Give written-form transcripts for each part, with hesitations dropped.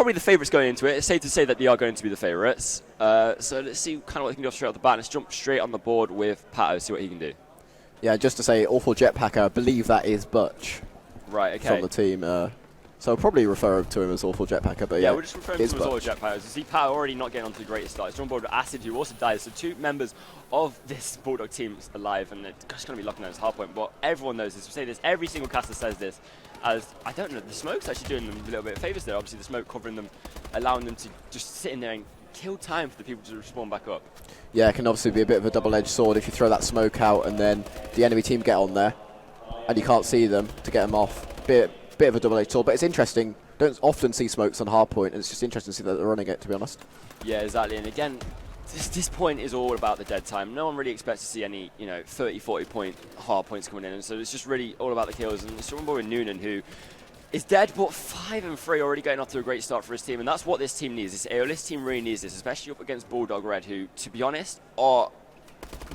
probably the favourites going into it. It's safe to say that they are going to be the favourites. So let's see kind of what they can do straight off the bat. Let's jump straight on the board with Patto, see what he can do. Yeah, just to say, awful jetpacker, I believe that is Butch. Right, okay. From the team. So I'll probably refer to him as awful jetpacker, but yeah. We'll just refer to him as awful jetpacker. You see Patto already not getting onto the greatest start. He's on board with Acid, who also dies. So 2 members of this Bulldog team is alive, and they're just going to be locking on his hard point. But everyone knows this. We say this, every single caster says this. As, I don't know, the smoke's actually doing them a little bit of favours there. Obviously the smoke covering them, allowing them to just sit in there and kill time for the people to respawn back up. Yeah, it can obviously be a bit of a double-edged sword if you throw that smoke out and then the enemy team get on there and you can't see them to get them off. Bit of a double-edged sword, but it's interesting. Don't often see smokes on hardpoint, and it's just interesting to see that they're running it, to be honest. Yeah, exactly. And again, this point is all about the dead time. No one really expects to see any, 30, 40 point hard points coming in, and so it's just really all about the kills. And it's one with Noonan, who is dead, but 5 and 3 already getting off to a great start for his team, and that's what this team needs. This Aeolus team really needs this, especially up against Bulldog.Red, who, to be honest, are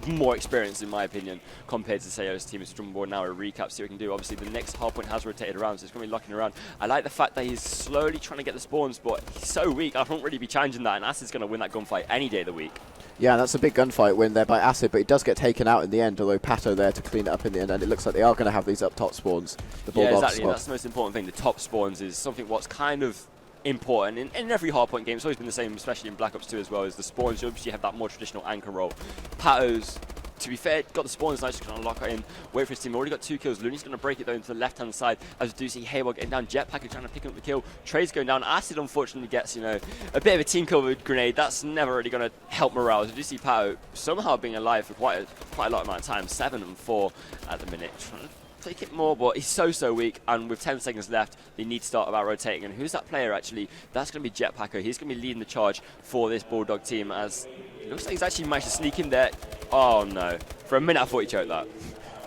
more experienced in my opinion compared to the Aeolus team. It's drum board now, a recap, see what we can do. Obviously the next hardpoint has rotated around, so it's going to be locking around. I like the fact that he's slowly trying to get the spawns, but he's so weak, I won't really be challenging that, and Acid's going to win that gunfight any day of the week. Yeah, that's a big gunfight win there by Acid, but he does get taken out in the end, although Patto there to clean it up in the end, and it looks like they are going to have these up top spawns. The Bulldog exactly, squad. That's the most important thing. The top spawns is something what's kind of important in every hardpoint game. It's always been the same, especially in Black Ops 2 as well, as the spawns. You obviously have that more traditional anchor role. Patto's, to be fair, got the spawns, now he's just going to lock it in, wait for his team. Already got 2 kills. Looney's going to break it though into the left-hand side, as we do see HarBar getting down. Jetpacker trying to pick up the kill. Trey's going down. Acid unfortunately gets, a bit of a team kill with a grenade. That's never really going to help morale. As we do see Patto somehow being alive for quite a lot amount of time. 7 and 4 at the minute. Trying to take it more, but he's so weak, and with 10 seconds left, they need to start about rotating. And who's that player actually? That's going to be Jetpacker. He's going to be leading the charge for this Bulldog team, as it looks like he's actually managed to sneak in there. Oh no. For a minute I thought he choked that.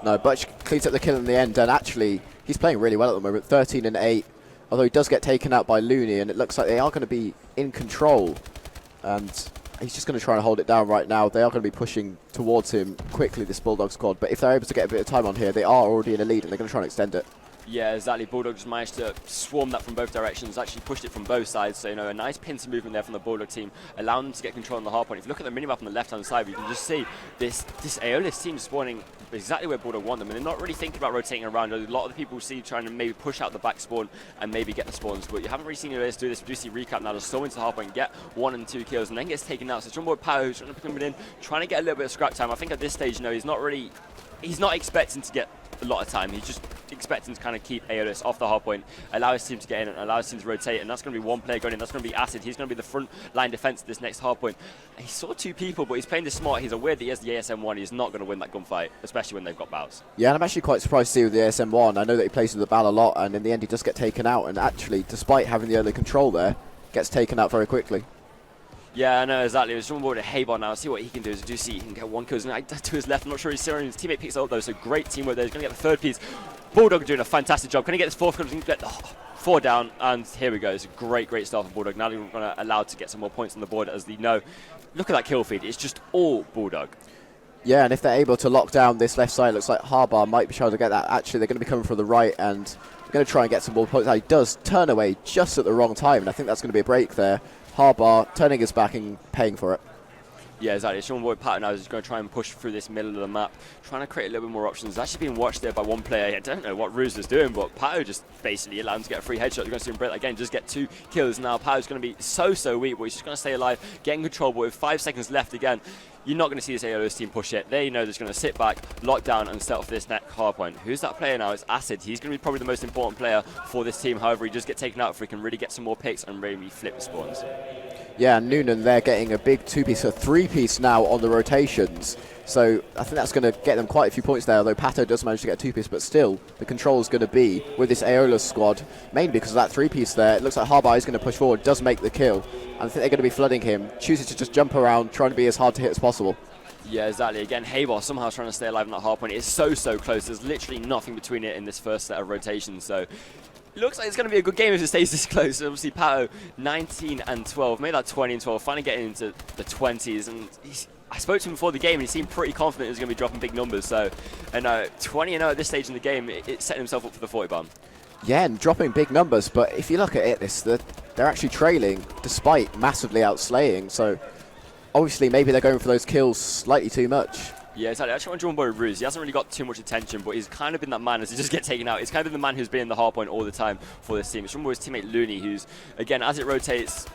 No, Butch cleans up the kill in the end, and actually he's playing really well at the moment, 13 and 8, although he does get taken out by Looney, and it looks like they are going to be in control, and he's just going to try and hold it down right now. They are going to be pushing towards him quickly, this Bulldog squad, but if they're able to get a bit of time on here, they are already in a lead, and they're going to try and extend it. Yeah, exactly. Bulldog just managed to swarm that from both directions, actually pushed it from both sides. So, a nice pincer movement there from the Bulldog team, allowing them to get control on the hardpoint. If you look at the minimap on the left-hand side, you can just see this Aeolus team spawning exactly where Bulldog want them, and they're not really thinking about rotating around. A lot of the people see trying to maybe push out the back spawn and maybe get the spawns, but you haven't really seen Aeolus do this. We do see recap now, just so into the hardpoint, get 1 and 2 kills, and then gets taken out. So Drumboard Patto who's trying to put him in, trying to get a little bit of scrap time. I think at this stage, he's not expecting to get a lot of time. He's just expecting to kind of keep Aeolus off the hardpoint, allow his team to get in and allow his team to rotate, and that's going to be one player going in. That's going to be Acid. He's going to be the front line defense of this next hardpoint. He saw 2 people, but he's playing this smart. He's aware that he has the ASM-1. He's not going to win that gunfight, especially when they've got bows. Yeah, and I'm actually quite surprised to see with the ASM-1. I know that he plays with the BAL a lot, and in the end he does get taken out, and actually, despite having the early control there, gets taken out very quickly. Yeah, I know, exactly. There's someone board at HarBar now. See what he can do. As you do see, he can get 1 kill to his left. I'm not sure he's seeing his teammate picks it up though, so great teamwork there. He's going to get the 3rd piece. Bulldog doing a fantastic job. Can he get this 4th kill? He's going to get 4 down, and here we go. It's a great start for Bulldog. Now they're going to allow to get some more points on the board, as they know. Look at that kill feed. It's just all Bulldog. Yeah, and if they're able to lock down this left side, it looks like HarBar might be trying to get that. Actually, they're going to be coming from the right, and they're going to try and get some more points. Now, he does turn away just at the wrong time, and I think that's going to be a break there. HarBar turning his back and paying for it. Yeah, exactly. Sean Boyd Patto now is going to try and push through this middle of the map, trying to create a little bit more options. It's actually being watched there by one player. I don't know what Ruse is doing, but Patto just basically allowed him to get a free headshot. You're going to see him break that again, just get 2 kills. Now Patto's going to be so weak, but he's just going to stay alive, getting control, but with 5 seconds left again, you're not going to see this Aeolus team push it. They know they're just going to sit back, lock down, and set off this next hardpoint. Who's that player now? It's Acid. He's going to be probably the most important player for this team. However, he does get taken out if he can really get some more picks and really flip the spawns. Yeah, Noonan there getting a big 2-piece, a 3-piece now on the rotations. So I think that's going to get them quite a few points there, although Patto does manage to get a 2-piece, but still the control is going to be with this Aeolus squad, mainly because of that 3-piece there. It looks like HarBar is going to push forward, does make the kill, and I think they're going to be flooding him, chooses to just jump around, trying to be as hard to hit as possible. Yeah, exactly. Again, HarBar somehow trying to stay alive in that hardpoint. It's so close. There's literally nothing between it in this first set of rotations, so it looks like it's going to be a good game if it stays this close. Obviously, Patto 19 and 12, made that 20 and 12, finally getting into the 20s. And I spoke to him before the game, and he seemed pretty confident he was going to be dropping big numbers. So, and 20 and 0 at this stage in the game, it's setting himself up for the 40 bomb. Yeah, and dropping big numbers. But if you look at it, they're actually trailing despite massively outslaying. So obviously maybe they're going for those kills slightly too much. Yeah, exactly. Actually, on Drawn by Ruse, he hasn't really got too much attention, but he's kind of been that man as he just gets taken out. He's kind of been the man who's been in the hard point all the time for this team. It's from his teammate Looney, who's, again, as it rotates,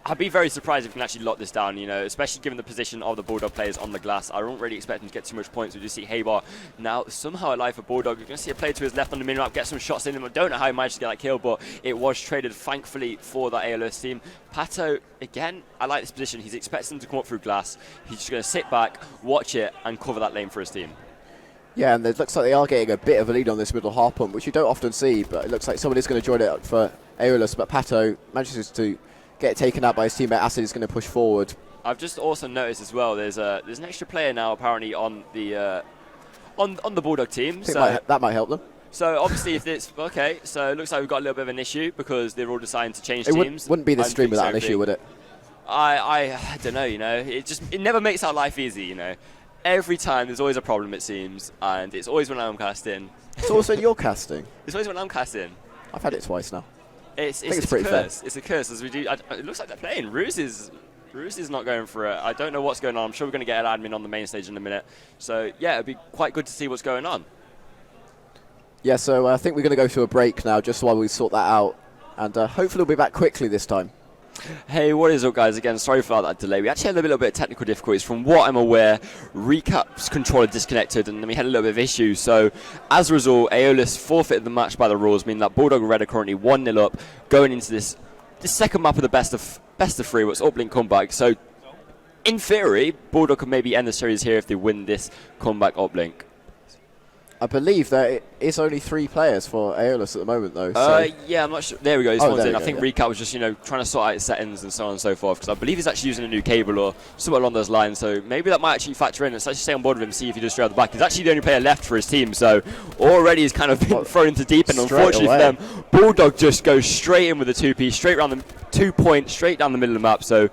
I'd be very surprised if he can actually lock this down, you know, especially given the position of the Bulldog players on the glass. I don't really expect him to get too much points. We just see HarBar now somehow alive for Bulldog. You're going to see a player to his left on the minimap, get some shots in him. I don't know how he managed to get that kill, but it was traded, thankfully, for that Aeolus team. Patto, again, I like this position. He's expecting him to come up through glass. He's just going to sit back, watch it, and cover that lane for his team. Yeah, and it looks like they are getting a bit of a lead on this middle hard pump, which you don't often see, but it looks like someone is going to join it for Aeolus, but Patto manages to get taken out by his teammate. Acid is going to push forward. I've just also noticed as well, there's an extra player now apparently on the on the Bulldog team. So that might help them. So obviously, if it's okay, so it looks like we've got a little bit of an issue because they're all deciding to change teams. Wouldn't be the stream without an issue, would it? I don't know. You know, it never makes our life easy. You know, every time there's always a problem. It seems, and it's always when I'm casting. It's also you're casting. It's always when I'm casting. I've had it twice now. It's pretty a fair. curse. It's a curse as we do. It looks like they're playing. Ruse is not going for it. I don't know what's going on. I'm sure we're going to get an admin on the main stage in a minute. So yeah, it'd be quite good to see what's going on. Yeah, so I think we're going to go to a break now just while we sort that out. And hopefully we'll be back quickly this time. Hey, what is up, guys? Again, sorry for that delay. We actually had a little bit of technical difficulties. From what I'm aware, Recap's controller disconnected, and then we had a little bit of issues. So, as a result, Aeolus forfeited the match by the rules, meaning that Bulldog.Red are currently 1-0 up, going into this second map of the best of three, what's Uplink comeback. So, in theory, Bulldog could maybe end the series here if they win this comeback Uplink. I believe that it is only 3 players for Aeolus at the moment, though. So. Yeah, I'm not sure. There we go. He's in. I think yeah. Recap was just, you know, trying to sort out his settings and so on and so forth, because I believe he's actually using a new cable or somewhere along those lines. So maybe that might actually factor in. Let's actually stay on board with him, see if he does straight out the back. He's actually the only player left for his team, so already he's kind of been thrown into deep end. Unfortunately for them, Bulldog just goes straight in with a 2-piece, straight around the 2 point, straight down the middle of the map. So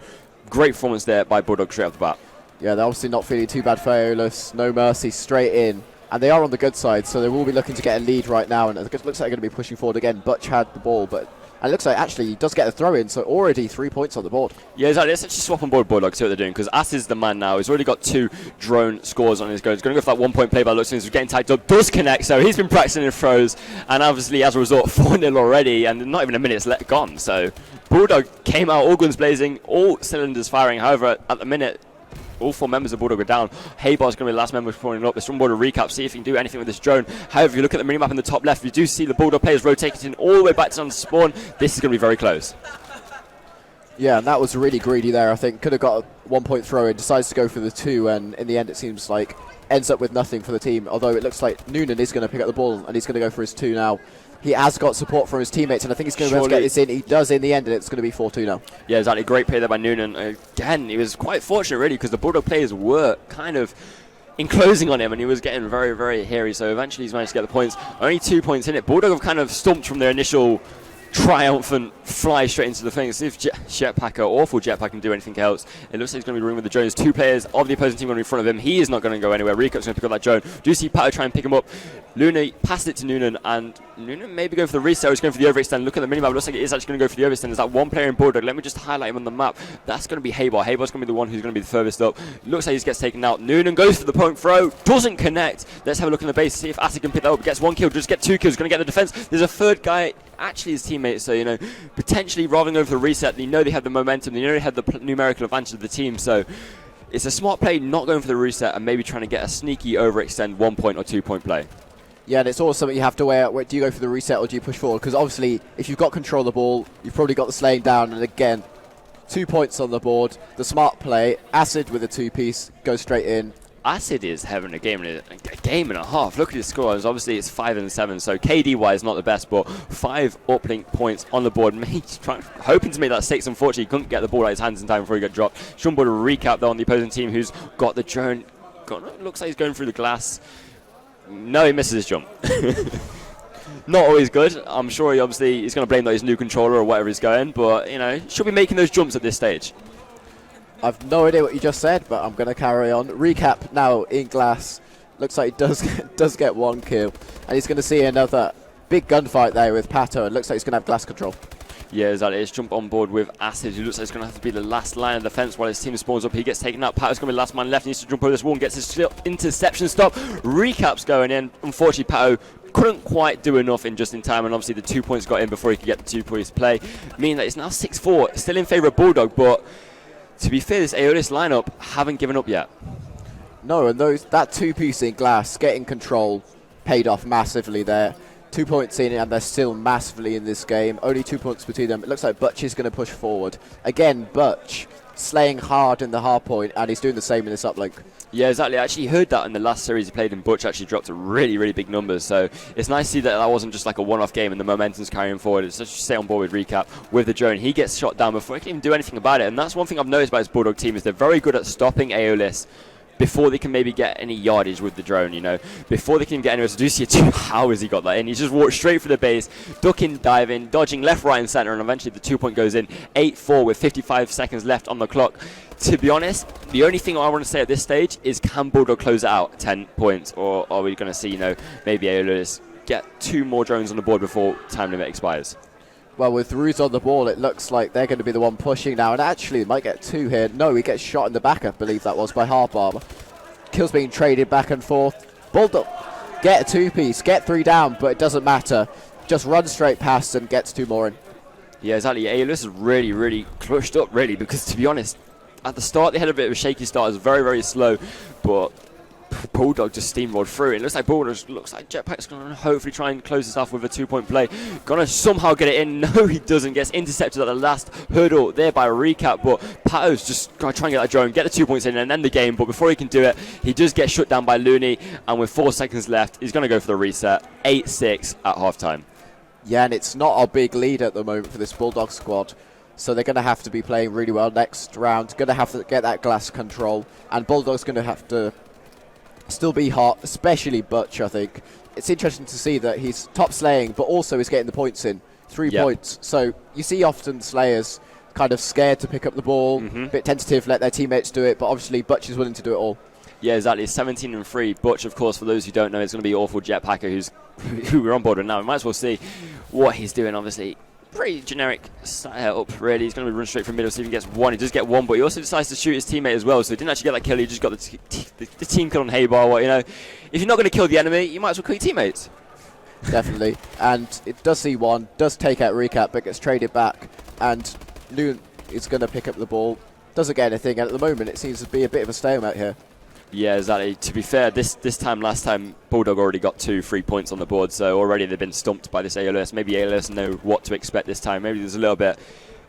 great performance there by Bulldog straight off the bat. Yeah, they're obviously not feeling too bad for Aeolus. No mercy, straight in. And they are on the good side, so they will be looking to get a lead right now. And it looks like they're going to be pushing forward again. Butch had the ball, but it looks like actually he does get a throw in, so already 3 points on the board. Yeah, exactly. Let's actually swap on board Bulldog, see what they're doing, because As is the man now. He's already got 2 drone scores on his go. He's going to go for that 1 point play by the looks of things. He's getting tied up, does connect, so he's been practicing in throws, and obviously as a result 4-0 already, and not even a minute's gone. So Bulldog came out all guns blazing, all cylinders firing. However, at the minute, all 4 members of Bulldog are down. HarBar's going to be the last member pulling up. There's some Bulldog recap, see if he can do anything with this drone. However, if you look at the minimap in the top left, you do see the Bulldog players rotating all the way back to spawn. This is going to be very close. Yeah, and that was really greedy there, I think. Could have got a 1 point throw in, decides to go for the 2, and in the end it seems like ends up with nothing for the team. Although it looks like Noonan is going to pick up the ball, and he's going to go for his 2 now. He has got support from his teammates, and I think he's going to be able to get this in. He does in the end, and it's going to be 4-2 now. Yeah, exactly. Great play there by Noonan. Again, he was quite fortunate, really, because the Bulldog players were kind of enclosing on him, and he was getting very, very hairy. So eventually he's managed to get the points. Only 2 points in it. Bulldog have kind of stumped from their initial triumphant fly straight into the thing. See if Jetpack, awful Jetpack, can do anything else. It looks like he's going to be running with the drones. 2 players of the opposing team going to be in front of him. He is not going to go anywhere. Recap's going to pick up that drone. Do you see Patto try and pick him up? Looney passed it to Noonan, and Noonan maybe going for the reset. He's going for the overextend. Look at the minimap. It looks like it is actually going to go for the overextend. There's that 1 player in Bulldog. Let me just highlight him on the map. That's going to be HarBar. HarBar's going to be the one who's going to be the furthest up. Looks like he gets taken out. Noonan goes for the point throw. Doesn't connect. Let's have a look in the base. See if Acid can pick that up. Gets 1 kill. Just get 2 kills. Going to get the defense. There's a 3rd guy, actually his teammate. So, you know, potentially rather than going for the reset, they know they have the momentum. They know they have the numerical advantage of the team. So it's a smart play not going for the reset and maybe trying to get a sneaky overextend 1 point or 2 point play. Yeah, and it's also something you have to weigh out. Do you go for the reset or do you push forward? Because obviously, if you've got control of the ball, you've probably got the slaying down. And again, 2 points on the board. The smart play. Acid with a 2-piece goes straight in. Acid is having a game and a half. Look at his scores. Obviously, it's 5 and 7. So KD-wise, not the best, but 5 uplink points on the board. Hoping to make that 6. Unfortunately, he couldn't get the ball out of his hands in time before he got dropped. Shumbo to recap though on the opposing team, who's got the drone. Looks like he's going through the glass. No, he misses his jump. Not always good. I'm sure he's going to blame his new controller or whatever he's going, but you know, should be making those jumps at this stage. I've no idea what you just said, but I'm going to carry on. Recap now in glass. Looks like he does get 1 kill, and he's going to see another big gunfight there with Patto. It looks like he's going to have glass control. Yeah, exactly. Let's jump on board with Acid, who looks like he's going to have to be the last line of defense while his team spawns up. He gets taken out. Patto's going to be the last man left. He needs to jump over this wall and gets his interception stop. Recap's going in. Unfortunately, Patto couldn't quite do enough in just in time, and obviously the 2 points got in before he could get the 2 points play, meaning that it's now 6-4, still in favour of Bulldog, but to be fair, this Aeolus lineup haven't given up yet. No, and that two-piece in glass, getting control, paid off massively there. 2 points in, and they're still massively in this game. Only 2 points between them. It looks like Butch is going to push forward. Again, Butch slaying hard in the hard point, and he's doing the same in this uplink. Yeah, exactly. I actually heard that in the last series he played, and Butch actually dropped to really, really big numbers. So it's nice to see that wasn't just like a one-off game and the momentum's carrying forward. It's just stay on board with Recap with the drone. He gets shot down before he can even do anything about it. And that's one thing I've noticed about his Bulldog team is they're very good at stopping Aeolus before they can maybe get any yardage with the drone, you know. Before they can get anywhere. So do you see how has he got that in? He just walked straight for the base, ducking, diving, dodging left, right and centre, and eventually the 2 point goes in. 8-4 with 55 seconds left on the clock. To be honest, the only thing I want to say at this stage is, can Bulldog close it out 10 points, or are we going to see, you know, maybe Aeolus get 2 more drones on the board before time limit expires? Well, with Ruse on the ball, it looks like they're going to be the one pushing now, and actually they might get 2 here. No, he gets shot in the back, I believe that was, by HarBar. Kills being traded back and forth. Bulldog get a 2-piece, get 3 down, but it doesn't matter. Just run straight past and gets 2 more in. Yeah, exactly. Aeolus is really, really clutched up, really, because to be honest, at the start they had a bit of a shaky start. It was very, very slow, but Bulldog just steamrolled through it. It looks like Bulldog, looks like Jetpack's going to hopefully try and close this off with a 2 point play. Going to somehow get it in. No, he doesn't. Gets intercepted at the last hurdle there by Recap, but Patto's just going to try and get that drone, get the 2 points in and end the game, but before he can do it, he does get shut down by Looney, and with 4 seconds left, he's going to go for the reset. 8-6 at halftime. Yeah, and it's not a big lead at the moment for this Bulldog squad. So they're going to have to be playing really well next round. Going to have to get that glass control. And Bulldog's going to have to still be hot, especially Butch, I think. It's interesting to see that he's top slaying, but also is getting the points in. 3 points. So you see often slayers kind of scared to pick up the ball, a bit tentative, let their teammates do it, but obviously Butch is willing to do it all. Yeah, exactly. 17-3. Butch, of course, for those who don't know, is going to be awful Jetpacker, who we're on board with now. We might as well see what he's doing, obviously. Pretty generic setup, really. He's going to run straight from middle, see if he gets 1. He does get 1, but he also decides to shoot his teammate as well, so he didn't actually get that kill. He just got the team kill on HarBar. Well, you know, if you're not going to kill the enemy, you might as well kill your teammates. Definitely. And it does see 1, does take out Recap, but gets traded back, and Noonan is going to pick up the ball. Doesn't get anything, and at the moment it seems to be a bit of a stalemate here. Yeah, exactly. To be fair, this time last time, Bulldog already got 2 free points on the board, so already they've been stumped by this Aeolus. Maybe Aeolus know what to expect this time. Maybe there's a little bit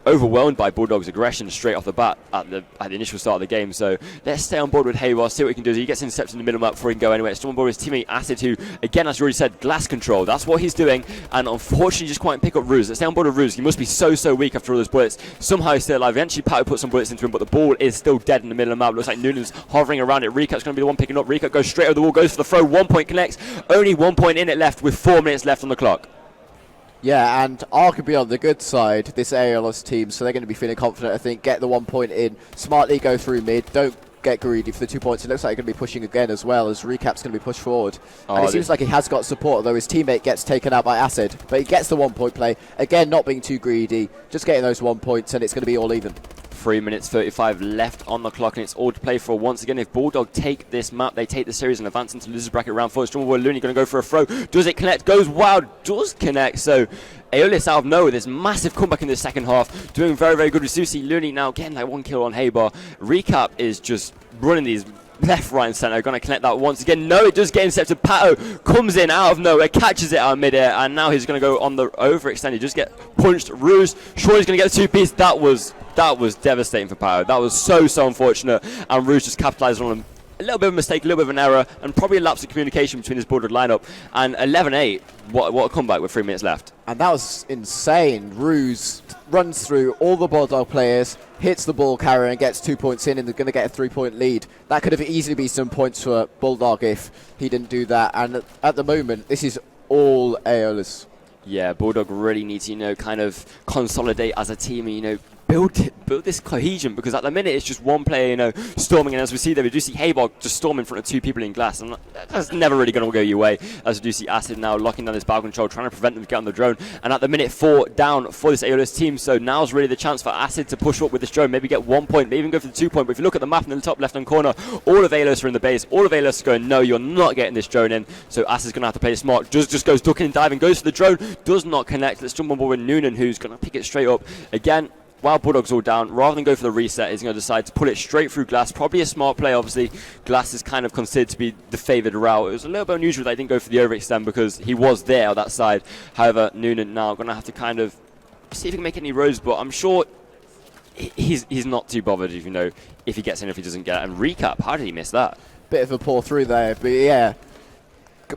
overwhelmed by Bulldog's aggression straight off the bat at the initial start of the game. So let's stay on board with HarBar, see what we can do. He gets intercepted in the middle map before he can go anywhere. Still on board with his teammate Acid, who, again, as you already said, glass control. That's what he's doing, and unfortunately just can't pick up Ruse. Let's stay on board with Ruse. He must be so weak after all those bullets. Somehow he's still alive. Eventually Patto puts some bullets into him, but the ball is still dead in the middle of the map. Looks like Noonan's hovering around it. Recap's going to be the one picking up. Recap goes straight over the wall, goes for the throw. 1 point connects. Only 1 point in it left with 4 minutes left on the clock. Yeah, and arguably on the good side, this Aeolus team, so they're going to be feeling confident, I think. Get the 1 point in, smartly go through mid, don't get greedy for the 2 points. It looks like they're going to be pushing again as well, as Recap's going to be pushed forward. And it seems like he has got support, although his teammate gets taken out by Acid. But he gets the 1 point play. Again, not being too greedy, just getting those 1 points, and it's going to be all even. 3 minutes 35 left on the clock, and it's all to play for once again. If Bulldog take this map, they take the series and advance into losers bracket round 4. Strongboy Looney going to go for a throw. Does it connect? Goes wild. Does connect. So Aeolus out of nowhere, this massive comeback in the second half, doing very, very good with Susie. Looney now getting like 1 kill on HarBar. Recap is just running these left, right and centre. Going to connect that once again. No, it does get intercepted. Patto comes in out of nowhere, catches it out of midair, and now he's going to go on the overextend. He just get punched. Ruse, sure he's going to get the 2-piece. That was devastating for Patto. That was so unfortunate, and Ruse just capitalised on him. A little bit of a mistake, a little bit of an error, and probably a lapse of communication between his Bulldog lineup. And 11-8, what a comeback with 3 minutes left. And that was insane. Ruse runs through all the Bulldog players, hits the ball carrier and gets 2 points in, and they're going to get a 3 point lead. That could have easily been some points for Bulldog if he didn't do that. And at the moment, this is all Aeolus. Yeah, Bulldog really needs to, kind of consolidate as a team and, build this cohesion, because at the minute it's just one player, you know, storming, and as we see there, we do see HarBar just storm in front of 2 people in glass, and that's never really going to go your way, as we do see Acid now locking down this battle control, trying to prevent them to get on the drone, and at the minute 4 down for this Aeolus team, so now's really the chance for Acid to push up with this drone, maybe get 1 point, maybe even go for the 2 point, but if you look at the map in the top left-hand corner, all of Aeolus are in the base, all of Aeolus are going, no, you're not getting this drone in, so Acid's going to have to play it smart, just goes ducking and diving, goes for the drone, does not connect, let's jump on board with Noonan, who's going to pick it straight up, again, while Bulldog's all down, rather than go for the reset, he's going to decide to pull it straight through glass. Probably a smart play, obviously. Glass is kind of considered to be the favoured route. It was a little bit unusual that he didn't go for the overextend because he was there on that side. However, Noonan now going to have to kind of see if he can make any rows, but I'm sure he's not too bothered if, you know, if he gets in, if he doesn't get it. And recap, how did he miss that? Bit of a pour through there, but yeah,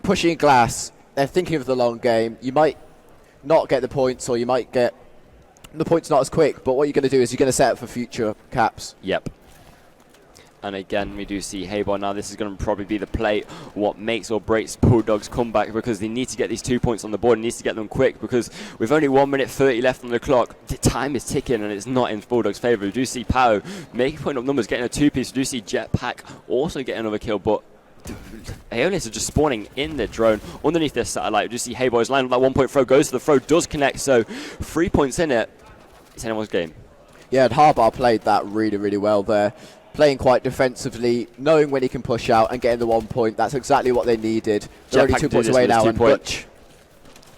pushing glass, they're thinking of the long game. You might not get the points, or you might get the point's not as quick, but what you're going to do is you're going to set up for future caps. Yep. And again, we do see HarBar now. This is going to probably be the play, what makes or breaks Bulldog's comeback, because they need to get these 2 points on the board. He needs to get them quick, because with only 1 minute 30 left on the clock, the time is ticking and it's not in Bulldog's favour. We do see Patto making point up numbers, getting a 2-piece. We do see Jetpack also getting another kill, but Aeolus are just spawning in their drone underneath their satellite. We do see HarBar is landing that 1 point throw, goes to the throw, does connect, so 3 points in it. It's anyone's game. Yeah, and HarBar played that really, really well there. Playing quite defensively, knowing when he can push out and getting the 1 point. That's exactly what they needed. They're already 2 points away now, and Butch.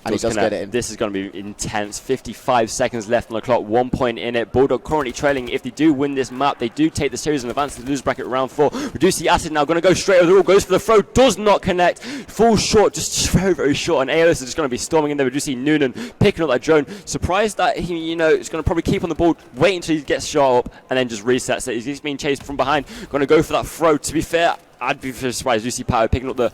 And he does get it in. This is going to be intense. 55 seconds left on the clock. 1 point in it. Bulldog currently trailing. If they do win this map, they do take the series and advance to the loser bracket round 4. We do see Acid now going to go straight over the wall. Goes for the throw. Does not connect. Falls short. Just very, very short. And Aeolus is just going to be storming in there. We do see Noonan picking up that drone. Surprised that he, you know, is going to probably keep on the ball, wait until he gets shot up, and then just resets it. He's being chased from behind. Going to go for that throw. To be fair, I'd be surprised. We do see Patto picking up the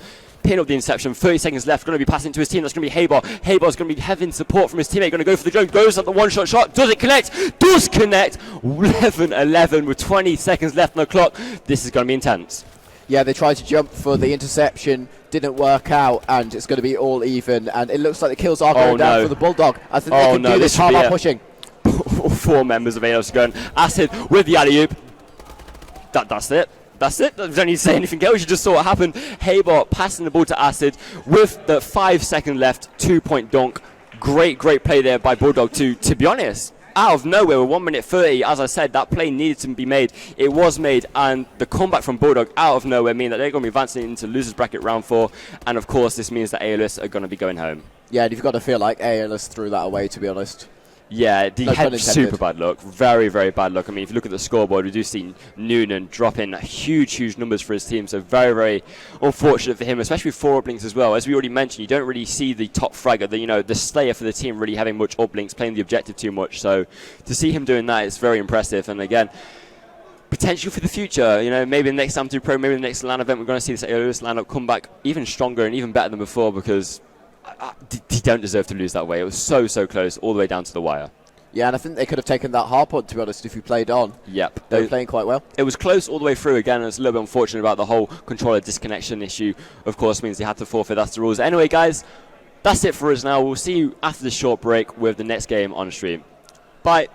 inception. 30 seconds left. Going to be passing to his team. That's going to be HarBar. HarBar's going to be having support from his teammate. Going to go for the drone. Goes at the one-shot shot. Does it connect? Does connect. 11-11 with 20 seconds left on the clock. This is going to be intense. Yeah, they tried to jump for the interception. Didn't work out, and it's going to be all even. And it looks like the kills are going down for the Bulldog. I think they can do this. HarBar pushing. 4 members of Aeolus going. Acid with the alley-oop. That's it. That's it. Don't need to say anything else. You just saw what happened. HarBar passing the ball to Acid with the 5 seconds left. 2 point dunk. Great play there by Bulldog to be honest, out of nowhere with 1 minute 30, as I said, that play needed to be made. It was made, and the comeback from Bulldog out of nowhere means that they're going to be advancing into losers bracket round 4, and of course this means that Aeolus are going to be going home. Yeah, and you've got to feel like Aeolus threw that away, to be honest. Yeah, he had super bad luck. Very, very bad luck. I mean, if you look at the scoreboard, we do see Noonan dropping huge numbers for his team. So very, very unfortunate for him, especially with 4 uplinks as well. As we already mentioned, you don't really see the top fragger, the slayer for the team really having much uplinks, playing the objective too much. So to see him doing that is very impressive. And again, potential for the future. You know, maybe the next Abonne-toi Pro, maybe the next LAN event, we're going to see this Aeolus lineup come back even stronger and even better than before, because he don't deserve to lose that way. It was so close, all the way down to the wire. Yeah, and I think they could have taken that hard point, to be honest, if he played on. Yep. They were playing quite well. It was close all the way through again, and it's a little bit unfortunate about the whole controller disconnection issue. Of course, means they had to forfeit. That's the rules. Anyway, guys, that's it for us now. We'll see you after the short break with the next game on stream. Bye.